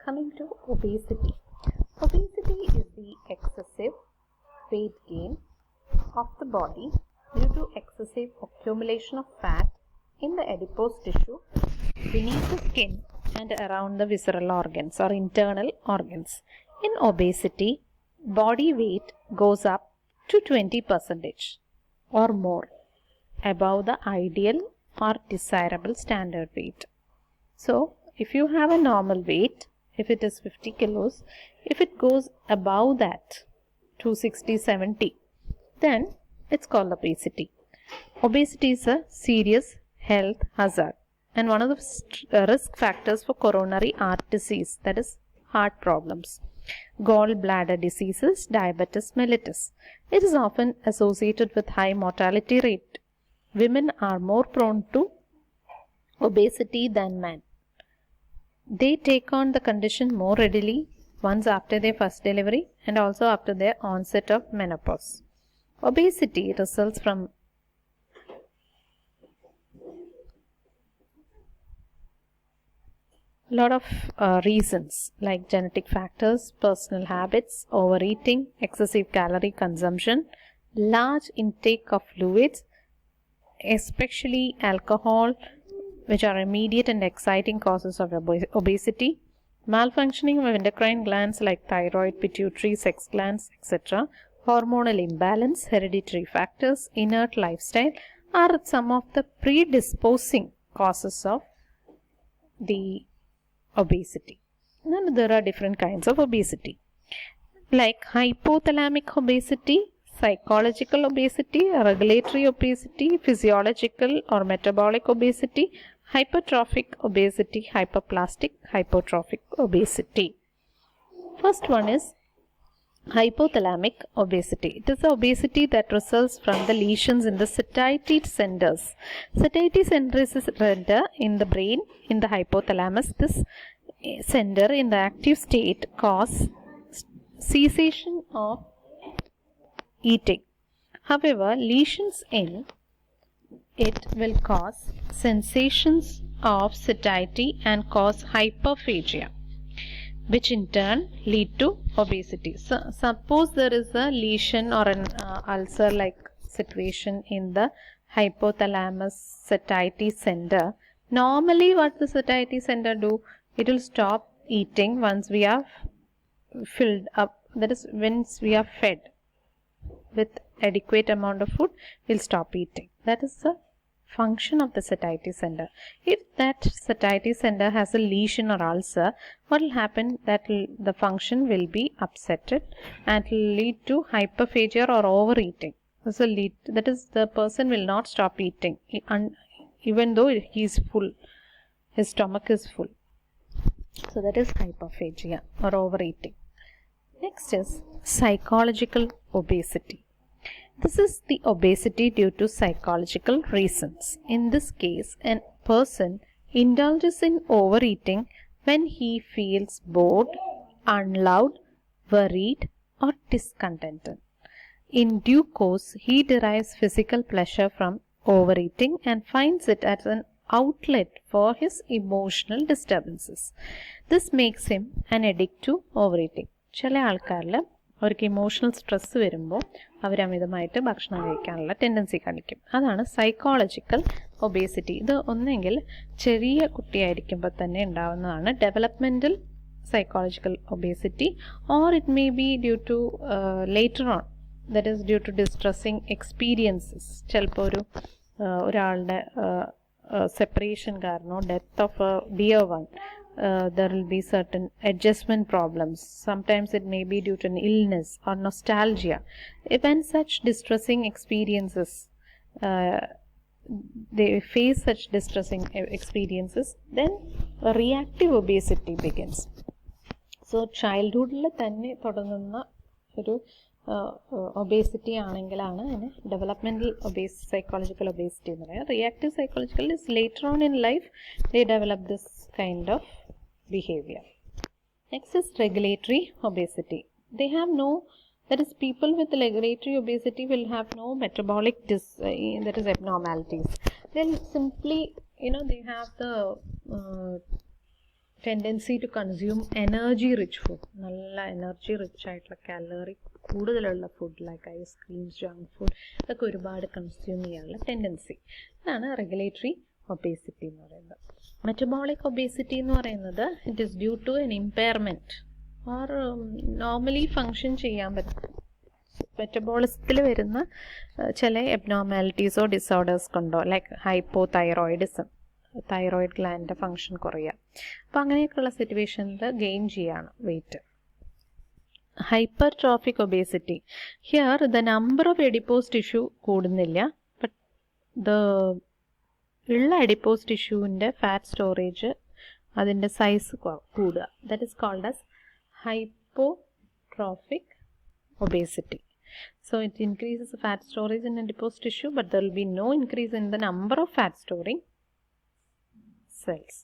Coming to obesity. Obesity is the excessive weight gain of the body due to excessive accumulation of fat in the adipose tissue beneath the skin and around the visceral organs or internal organs. In obesity, body weight goes up to 20% or more above the ideal or desirable standard weight. So, if you have a normal weight, if it is 50 kilos, if it goes above that, 260, 70, then it's called obesity. Obesity is a serious health hazard and one of the risk factors for coronary heart disease, that is heart problems, gallbladder diseases, diabetes mellitus. It is often associated with high mortality rate. Women are more prone to obesity than men. They take on the condition more readily once after their first delivery and also after their onset of menopause. Obesity results from a lot of reasons like genetic factors, personal habits, overeating, excessive calorie consumption, large intake of fluids, especially alcohol, which are immediate and exciting causes of obesity, malfunctioning of endocrine glands like thyroid, pituitary, sex glands, etc., hormonal imbalance, hereditary factors, inert lifestyle are some of the predisposing causes of the obesity. And there are different kinds of obesity like hypothalamic obesity, psychological obesity, regulatory obesity, physiological or metabolic obesity, hypertrophic obesity, hyperplastic hypertrophic obesity. First one is hypothalamic obesity. It is the obesity that results from the lesions in the satiety centers. Satiety center is a center in the brain, in the hypothalamus. This center in the active state causes cessation of eating. However, lesions in it will cause sensations of satiety and cause hyperphagia, which in turn lead to obesity. So, suppose there is a lesion or an ulcer-like situation in the hypothalamus satiety center. Normally, what the satiety center do? It will stop eating once we are filled up. That is, once we are fed with adequate amount of food, we'll stop eating. That is the function of the satiety center. If that satiety center has a lesion or ulcer, what will happen? That the function will be upsetted and will lead to hyperphagia or overeating. That is, the person will not stop eating even though he is full. His stomach is full. So that is hyperphagia or overeating. Next is psychological obesity. This is the obesity due to psychological reasons. In this case, a person indulges in overeating when he feels bored, unloved, worried, or discontented. In due course, he derives physical pleasure from overeating and finds it as an outlet for his emotional disturbances. This makes him an addict to overeating. ചില ആൾക്കാരിൽ അവർക്ക് emotional stress വരുമ്പോൾ അവർ അമിതമായിട്ട് ഭക്ഷണം കഴിക്കാനുള്ള tendency കാണിക്കും. അതാണ് psychological obesity. ഇത് ഒന്നെങ്കിൽ ചെറിയ കുട്ടിയായിരിക്കുമ്പോൾ തന്നെ ഉണ്ടാവുന്നതാണ് developmental psychological obesity, or it may be due to later on, that is due to distressing experiences. ചിലപ്പോൾ ഒരാളുടെ സെപ്പറേഷൻ കാരണമോ death of a dear one, there will be certain adjustment problems. Sometimes it may be due to an illness or nostalgia. When such distressing experiences, they face such distressing experiences, then a reactive obesity begins. So childhoodil thanne thodungunna oru obesity ആണെങ്കിലാണ് അതിന് developmental psychological obesity എന്ന് പറയുക. Reactive psychological is later on in life they develop this kind of behavior. Next is regulatory obesity. They have no, that is, people with regulatory obesity will have no metabolic that is abnormalities. They'll simply, they have the tendency to consume energy rich food, നല്ല energy rich ആയിട്ടുള്ള calorie കൂടുതലുള്ള food like ice creams, junk food, ഇതൊക്കെ ഒരുപാട് consume ചെയ്യാനുള്ള tendency. ഇതാണ് regulatory obesity എന്ന് പറയുന്നത്. Metabolic obesity എന്ന് പറയുന്നത് it is due to an impairment or normally function ചെയ്യാൻ പറ്റും മെറ്റബോളിസത്തിൽ വരുന്ന ചില എബ്നോർമാലിറ്റീസോ ഡിസോർഡേഴ്സ് കൊണ്ടോ, ലൈക്ക് ഹൈപ്പോ തൈറോയിഡിസം, തൈറോയിഡ് ഗ്ലാൻഡിൻ്റെ ഫങ്ഷൻ കുറയുക. അപ്പോൾ അങ്ങനെയൊക്കെയുള്ള സിറ്റുവേഷനിൽ ഗെയിൻ ചെയ്യാണ് weight. Hypertrophic obesity, here the number of adipose tissue കൂടുന്നില്ല, ബട്ട് ദ ഉള്ള എഡിപ്പോസ് ടിഷ്യൂവിൻ്റെ ഫാറ്റ് സ്റ്റോറേജ് അതിൻ്റെ സൈസ് കൂടുക. That is called as hypotropic obesity. So it increases the fat storage in adipose tissue, but there will be no increase in the number of fat storing cells.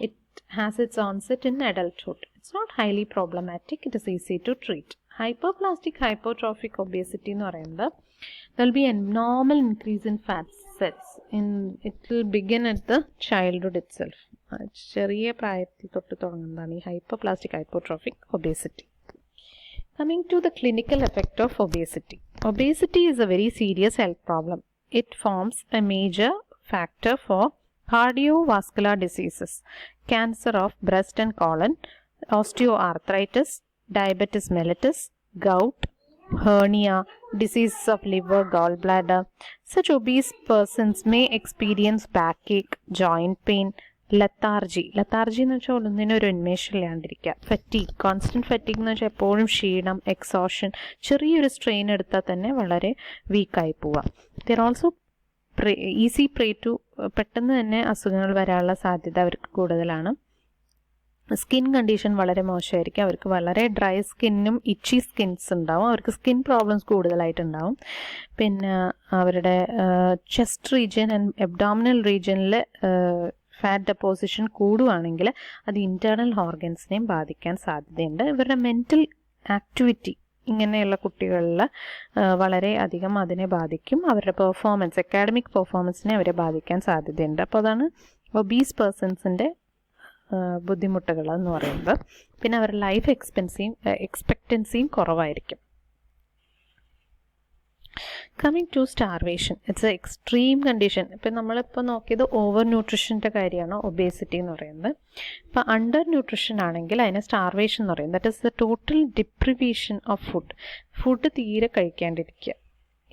It has its onset in adulthood. It's not highly problematic. It is easy to treat. Hyperplastic hypertrophic obesity എന്ന് പറയുന്നത് there will be a normal increase in fat cells. It will begin at the childhood itself. ചെറിയ പ്രായത്തിൽ തൊട്ട് തുടങ്ങുന്നതാണ് ഈ ഹൈപ്പർപ്ലാസ്റ്റിക് ഹൈപ്പോട്രോഫിക് obesity. Coming to the clinical effect of obesity. Obesity is a very serious health problem. It forms a major factor for cardiovascular diseases, cancer of breast and colon, osteoarthritis, diabetes mellitus, gout, hernia, diseases of liver, gallbladder. Such obese persons may experience backache, joint pain, ലത്താർജി എന്ന് വെച്ചാൽ ഒന്നിനൊരു ഉന്മേഷമില്ലാണ്ടിരിക്കുക, fatigue, constant fatigue എന്ന് വെച്ചാൽ എപ്പോഴും ക്ഷീണം, exhaustion, ചെറിയൊരു strain എടുത്താൽ തന്നെ വളരെ വീക്കായി പോവുക. They're also easy prey to, പെട്ടെന്ന് തന്നെ അസുഖങ്ങൾ വരാനുള്ള സാധ്യത അവർക്ക് കൂടുതലാണ്. സ്കിൻ കണ്ടീഷൻ വളരെ മോശമായിരിക്കും, അവർക്ക് വളരെ ഡ്രൈ സ്കിന്നും ഇച്ചി സ്കിൻസ് ഉണ്ടാവും, അവർക്ക് സ്കിൻ പ്രോബ്ലംസ് കൂടുതലായിട്ടുണ്ടാവും. പിന്നെ അവരുടെ ചെസ്റ്റ് റീജിയൻ ആൻഡ് എബ്ഡോമിനൽ റീജിയനിൽ ഫാറ്റ് ഡെപ്പോസിഷൻ കൂടുകയാണെങ്കിൽ അത് ഇൻറ്റേർണൽ ഓർഗൻസിനെയും ബാധിക്കാൻ സാധ്യതയുണ്ട്. ഇവരുടെ മെൻ്റൽ ആക്ടിവിറ്റി ഇങ്ങനെയുള്ള കുട്ടികളിൽ വളരെ അധികം അതിനെ ബാധിക്കും. അവരുടെ പെർഫോമൻസ്, അക്കാഡമിക് പെർഫോമൻസിനെ അവരെ ബാധിക്കാൻ സാധ്യതയുണ്ട്. അപ്പോൾ അതാണ് ഒബീസ് പേഴ്സൺസിൻ്റെ ബുദ്ധിമുട്ടുകൾ എന്ന് പറയുന്നത്. പിന്നെ അവരുടെ ലൈഫ് എക്സ്പെക്റ്റൻസിയും കുറവായിരിക്കും. Coming to starvation, it's a extreme condition. ഇപ്പം നമ്മളിപ്പോൾ നോക്കിയത് ഓവർ ന്യൂട്രിഷൻ്റെ കാര്യമാണ് ഒബേസിറ്റി എന്ന് പറയുന്നത്. ഇപ്പോൾ അണ്ടർ ന്യൂട്രിഷൻ ആണെങ്കിൽ അതിനെ സ്റ്റാർവേഷൻ എന്ന് പറയും. That is the total deprivation of food തീരെ കഴിക്കാണ്ടിരിക്കുക,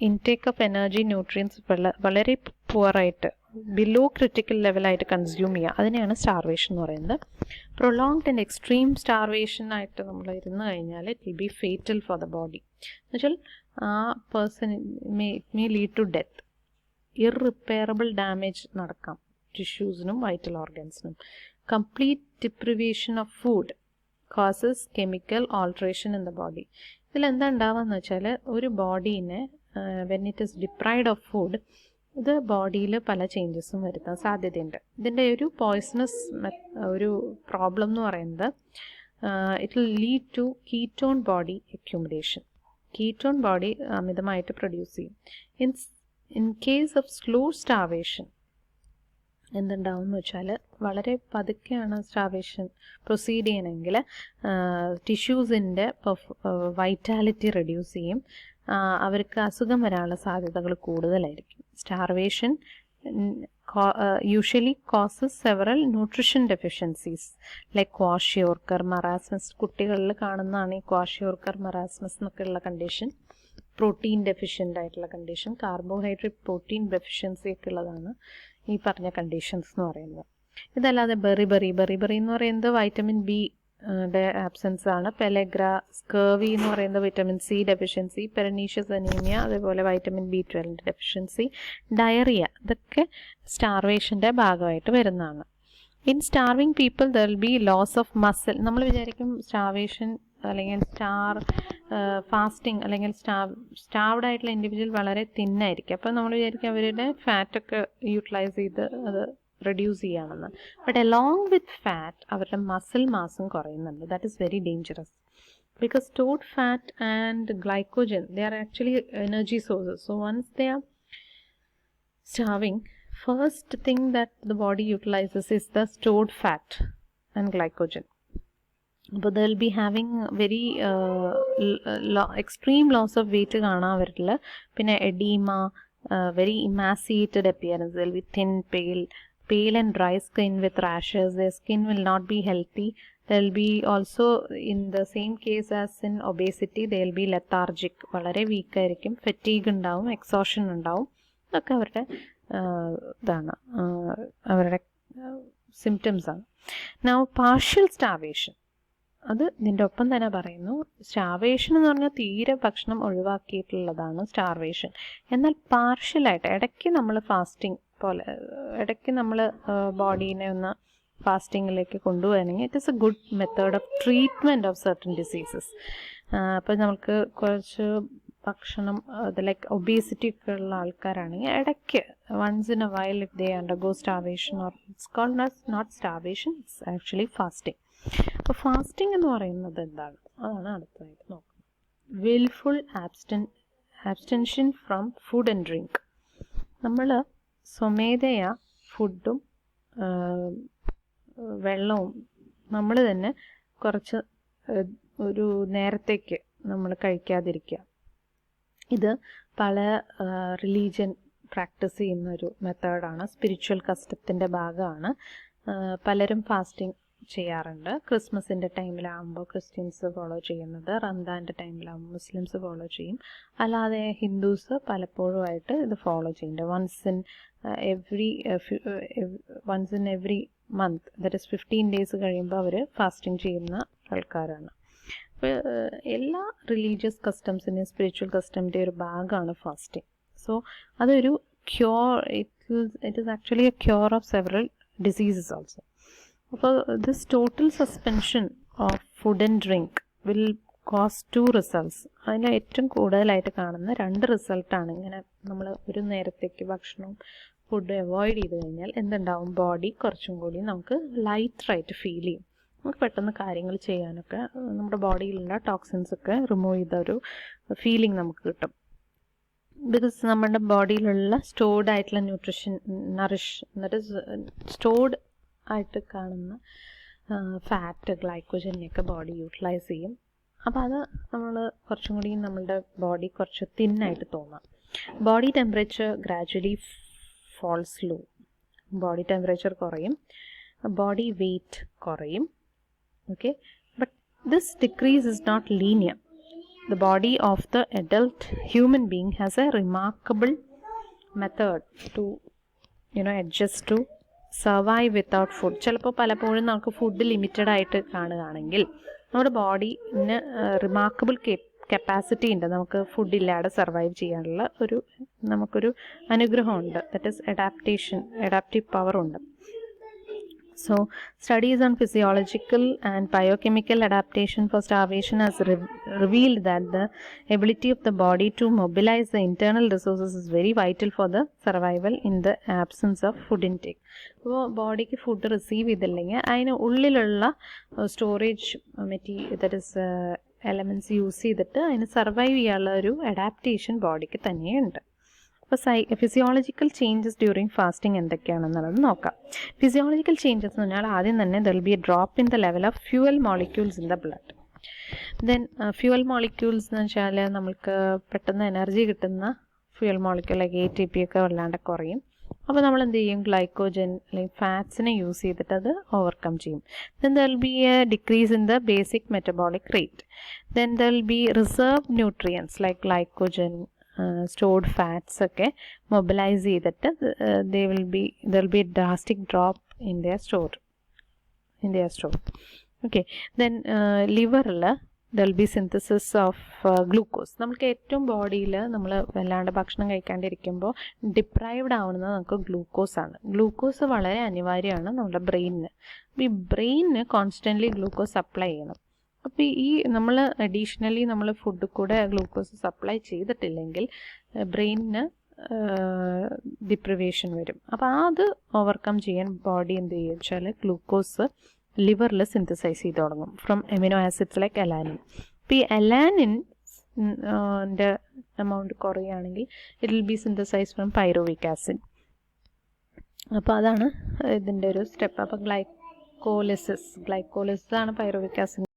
ഇൻടേക്ക് ഓഫ് എനർജി, ന്യൂട്രിയൻസ് വളരെ പുവറായിട്ട് ബിലോ ക്രിട്ടിക്കൽ ലെവലായിട്ട് കൺസ്യൂം ചെയ്യുക, അതിനെയാണ് സ്റ്റാർവേഷൻ എന്ന് പറയുന്നത്. പ്രൊലോങ്ഡ് ആൻഡ് എക്സ്ട്രീം സ്റ്റാർവേഷൻ ആയിട്ട് നമ്മൾ ഇരുന്ന് കഴിഞ്ഞാൽ it will be fatal for the body. എന്നുവെച്ചാൽ ആ person it may lead to death, irreparable damage നടക്കാം ടിഷ്യൂസിനും വൈറ്റൽ ഓർഗൻസിനും. Complete deprivation of food causes chemical alteration in the body. ഇതിലെന്താ ഉണ്ടാവുകയെന്ന് വെച്ചാൽ ഒരു ബോഡീനെ when it is deprived of food, ഇത് ബോഡിയിൽ പല ചേഞ്ചസും വരുത്താൻ സാധ്യതയുണ്ട്. ഇതിൻ്റെ ഒരു പോയ്സണസ് ഒരു പ്രോബ്ലം എന്ന് പറയുന്നത് it will lead to ketone body accumulation. Ketone body അമിതമായിട്ട് പ്രൊഡ്യൂസ് ചെയ്യും. In case of slow starvation എന്തുണ്ടാവും എന്ന് വെച്ചാൽ വളരെ പതുക്കെയാണ് സ്റ്റാർവേഷൻ പ്രൊസീഡ് ചെയ്യണമെങ്കിൽ ടിഷ്യൂസിൻ്റെ വൈറ്റാലിറ്റി റെഡ്യൂസ് ചെയ്യും, അവർക്ക് അസുഖം വരാനുള്ള സാധ്യതകൾ കൂടുതലായിരിക്കും. Starvation usually causes several nutrition deficiencies like kwashiorkor marasmus. കുട്ടികളിൽ കാണുന്നതാണ് ഈ kwashiorkor marasmus എന്നൊക്കെയുള്ള കണ്ടീഷൻ. പ്രോട്ടീൻ ഡെഫിഷ്യൻ്റ് ആയിട്ടുള്ള കണ്ടീഷൻ, കാർബോഹൈഡ്രേറ്റ് പ്രോട്ടീൻ ഡെഫിഷ്യൻസി ഒക്കെ ഉള്ളതാണ് ഈ പറഞ്ഞ കണ്ടീഷൻസ് എന്ന് പറയുന്നത്. ഇതല്ലാതെ ബെറിബറി എന്ന് പറയുന്നത് വൈറ്റമിൻ ബി ആബ്സെൻസ് ആണ്. പെലഗ്ര, സ്കർവി എന്ന് പറയുന്നത് vitamin C deficiency, pernicious anaemia, അതേപോലെ വൈറ്റമിൻ B12 ഡെഫിഷ്യൻസി, ഡയറിയ, ഇതൊക്കെ സ്റ്റാർവേഷൻ്റെ ഭാഗമായിട്ട് വരുന്നതാണ്. In starving people there will be loss of muscle. നമ്മൾ വിചാരിക്കും സ്റ്റാർവേഷൻ അല്ലെങ്കിൽ ഫാസ്റ്റിംഗ് അല്ലെങ്കിൽ സ്റ്റാർവ്ഡ് ആയിട്ടുള്ള ഇൻഡിവിജ്വൽ വളരെ തിന്നായിരിക്കും, അപ്പോൾ നമ്മൾ വിചാരിക്കും അവരുടെ ഫാറ്റൊക്കെ യൂട്ടിലൈസ് ചെയ്ത് അത് റെഡ്യൂസ് ചെയ്യാമെന്ന്. ബട്ട് അലോങ് വിത്ത് ഫാറ്റ് അവരുടെ മസിൽ മാസും കുറയുന്നുണ്ട്. That is very dangerous because stored fat and glycogen, they are actually energy sources. So once they are starving, first thing that the body utilizes is the stored fat, and glycogen. അപ്പോൾ they'll be having very extreme loss of weight കാണാൻ അവരിൽ. പിന്നെ edema, very emaciated appearance. They'll be thin, pale and dry skin with rashes. Their skin will not be healthy. They'll be also, in the same case as in obesity, they'll be lethargic. വളരെ week ആയിരിക്കും, fatigue ഉണ്ടാവും, exhaustion ഉണ്ടാവും. ഇതൊക്കെ അവരുടെ ഇതാണ്, അവരുടെ symptoms ആണ്. Now partial starvation, അത് ഇതിൻ്റെ ഒപ്പം തന്നെ പറയുന്നു. സ്റ്റാർവേഷൻ എന്ന് പറഞ്ഞാൽ തീരെ ഭക്ഷണം ഒഴിവാക്കിയിട്ടുള്ളതാണ് സ്റ്റാർവേഷൻ. എന്നാൽ പാർഷ്യലായിട്ട് ഇടയ്ക്ക് നമ്മൾ ഫാസ്റ്റിംഗ് പോലെ ഇടയ്ക്ക് നമ്മൾ ബോഡീനെ ഒന്ന് ഫാസ്റ്റിങ്ങിലേക്ക് കൊണ്ടുപോകണമെങ്കിൽ it is a good method of treatment of certain diseases. അപ്പോൾ നമുക്ക് കുറച്ച് ഭക്ഷണം ലൈക്ക് ഒബേസിറ്റി ഒക്കെ ഉള്ള ആൾക്കാരാണെങ്കിൽ ഇടയ്ക്ക് once in a while if they undergo starvation, or it's called not starvation, it's actually fasting. അപ്പോൾ ഫാസ്റ്റിംഗ് എന്ന് പറയുന്നത് എന്താണ്, അതാണ് അടുത്തതായിട്ട് നോക്കുന്നത്. Wilful abstention from food and drink. നമ്മൾ സ്വമേധയാ ഫുഡും വെള്ളവും നമ്മൾ തന്നെ കുറച്ച് ഒരു നേരത്തേക്ക് നമ്മൾ കഴിക്കാതിരിക്കുക. ഇത് പല റിലീജിയൻ പ്രാക്ടീസ് ചെയ്യുന്നൊരു മെത്തേഡാണ്, സ്പിരിച്വൽ കസ്റ്റത്തിൻ്റെ ഭാഗമാണ്. പലരും ഫാസ്റ്റിംഗ് ചെയ്യാറുണ്ട്. ക്രിസ്മസിൻ്റെ ടൈമിലാകുമ്പോൾ ക്രിസ്ത്യൻസ് ഫോളോ ചെയ്യുന്നത്, റംദാൻ്റെ ടൈമിലാകുമ്പോൾ മുസ്ലിംസ് ഫോളോ ചെയ്യും. അല്ലാതെ ഹിന്ദുസ് പലപ്പോഴുമായിട്ട് ഇത് ഫോളോ ചെയ്യുന്നുണ്ട്. Once in every month, that is 15 days കഴിയുമ്പോൾ അവർ ഫാസ്റ്റിംഗ് ചെയ്യുന്ന ആൾക്കാരാണ്. അപ്പോൾ എല്ലാ റിലീജിയസ് കസ്റ്റംസിൻ്റെയും സ്പിരിച്വൽ കസ്റ്റമിൻ്റെ ഒരു ഭാഗമാണ് ഫാസ്റ്റിംഗ്. സോ അതൊരു cure, it is actually a cure of several diseases also. അപ്പോൾ this total suspension of food and drink will cause 2 results. അതിൽ ഏറ്റവും കൂടുതലായിട്ട് കാണുന്ന 2 റിസൾട്ടാണ്. ഇങ്ങനെ നമ്മൾ ഒരു നേരത്തേക്ക് ഭക്ഷണവും ഫുഡ് അവോയ്ഡ് ചെയ്ത് കഴിഞ്ഞാൽ എന്തുണ്ടാവും, ബോഡി കുറച്ചും കൂടി നമുക്ക് ലൈറ്ററായിട്ട് ഫീൽ ചെയ്യും. നമുക്ക് പെട്ടെന്ന് കാര്യങ്ങൾ ചെയ്യാനൊക്കെ നമ്മുടെ ബോഡിയിലുള്ള ടോക്സിൻസ് ഒക്കെ റിമൂവ് ചെയ്ത ഒരു ഫീലിംഗ് നമുക്ക് കിട്ടും. ബിക്കോസ് നമ്മുടെ ബോഡിയിലുള്ള സ്റ്റോർഡ് ആയിട്ടുള്ള ന്യൂട്രീഷൻ, ദാറ്റ് ഈസ് സ്റ്റോർഡ് ആയിട്ട് കാണുന്ന ഫാറ്റ്, ഗ്ലൈക്കോജനെയൊക്കെ ബോഡി യൂട്ടിലൈസ് ചെയ്യും. അപ്പോൾ അത് നമ്മൾ കുറച്ചും കൂടി നമ്മളുടെ ബോഡി കുറച്ച് തിന്നായിട്ട് തോന്നാം. Body temperature gradually falls low. Body temperature കുറയും, ബോഡി വെയ്റ്റ് കുറയും. Okay, but this decrease is not linear. The body of the adult human being has a remarkable method to adjust to survive without food. ചിലപ്പോൾ പലപ്പോഴും നമുക്ക് food limited ആയിട്ട് കാണുകയാണെങ്കിൽ നമ്മുടെ ബോഡിന് remarkable capacity ഉണ്ട്, നമുക്ക് ഫുഡ് ഇല്ലാതെ സർവൈവ് ചെയ്യാനുള്ള നമുക്കൊരു അനുഗ്രഹമുണ്ട്. ദറ്റ് ഈസ് അഡാപ്റ്റീവ് പവർ ഉണ്ട്. So, studies on physiological and biochemical adaptation for starvation has revealed that the ability of the body to mobilize the internal resources is very vital for the survival in the absence of food intake. അപ്പോൾ ബോഡിക്ക് food receive ചെയ്തില്ലെങ്കിൽ അതിന് ഉള്ളിലുള്ള storage that is elements use ചെയ്തിട്ട് അതിന് survive ചെയ്യാനുള്ള ഒരു adaptation ബോഡിക്ക് തന്നെയുണ്ട്. അപ്പോൾ ഫിസിയോളജിക്കൽ ചേഞ്ചസ് ഡ്യൂറിങ് ഫാസ്റ്റിംഗ് എന്തൊക്കെയാണെന്നുള്ളത് നോക്കാം. ഫിസിയോളജിക്കൽ ചേഞ്ചസ് എന്ന് പറഞ്ഞാൽ ആദ്യം തന്നെ there will B A drop in the level of fuel molecules in the blood. Then fuel molecules എന്ന് വെച്ചാൽ നമുക്ക് പെട്ടെന്ന് എനർജി കിട്ടുന്ന ഫ്യൂവൽ മോളിക്യൂൾ ലൈക്ക് ATP ഒക്കെ വല്ലാണ്ട് കുറയും. അപ്പോൾ നമ്മൾ എന്ത് ചെയ്യും, ഗ്ലൈക്കോജൻ അല്ലെങ്കിൽ ഫാറ്റ്സിനെ യൂസ് ചെയ്തിട്ട് അത് ഓവർകം ചെയ്യും. Then there will B A decrease in the basic metabolic rate. Then there will B reserve nutrients like glycogen, stored fats ഒക്കെ mobilize ചെയ്തിട്ട് there will be a drastic drop in their store. Okay, then liverൽ there will be synthesis of glucose. നമുക്ക് ഏറ്റവും ബോഡിയിൽ നമ്മൾ വല്ലാണ്ട് ഭക്ഷണം കഴിക്കാണ്ടിരിക്കുമ്പോൾ deprived ആവുന്നത് നമുക്ക് ഗ്ലൂക്കോസ് ആണ്. ഗ്ലൂക്കോസ് വളരെ അനിവാര്യമാണ് നമ്മുടെ ബ്രെയിനിന്. അപ്പോൾ ഈ ബ്രെയിനിന് കോൺസ്റ്റൻ്റ്ലി ഗ്ലൂക്കോസ് സപ്ലൈ ചെയ്യണം. അപ്പോൾ നമ്മൾ അഡീഷണലി നമ്മൾ ഫുഡ് കൂടെ ഗ്ലൂക്കോസ് സപ്ലൈ ചെയ്തിട്ടില്ലെങ്കിൽ ബ്രെയിനിന് ഡിപ്രിവേഷൻ വരും. അപ്പോൾ അത് ഓവർകം ചെയ്യാൻ ബോഡി എന്ത് ചെയ്യുക വെച്ചാൽ ഗ്ലൂക്കോസ് ലിവറിൽ സിന്തസൈസ് ചെയ്ത് തുടങ്ങും from amino acids like alanine. അപ്പോൾ ഈ അലാനിൻ്റെ എമൗണ്ട് കുറയുകയാണെങ്കിൽ it will be synthesise from pyruvic acid. അപ്പോൾ അതാണ് ഇതിൻ്റെ ഒരു സ്റ്റെപ്പ്. അപ്പോൾ ഗ്ലൈക്കോളിസിസ് ആണ് പൈറുവിക് ആസിഡ്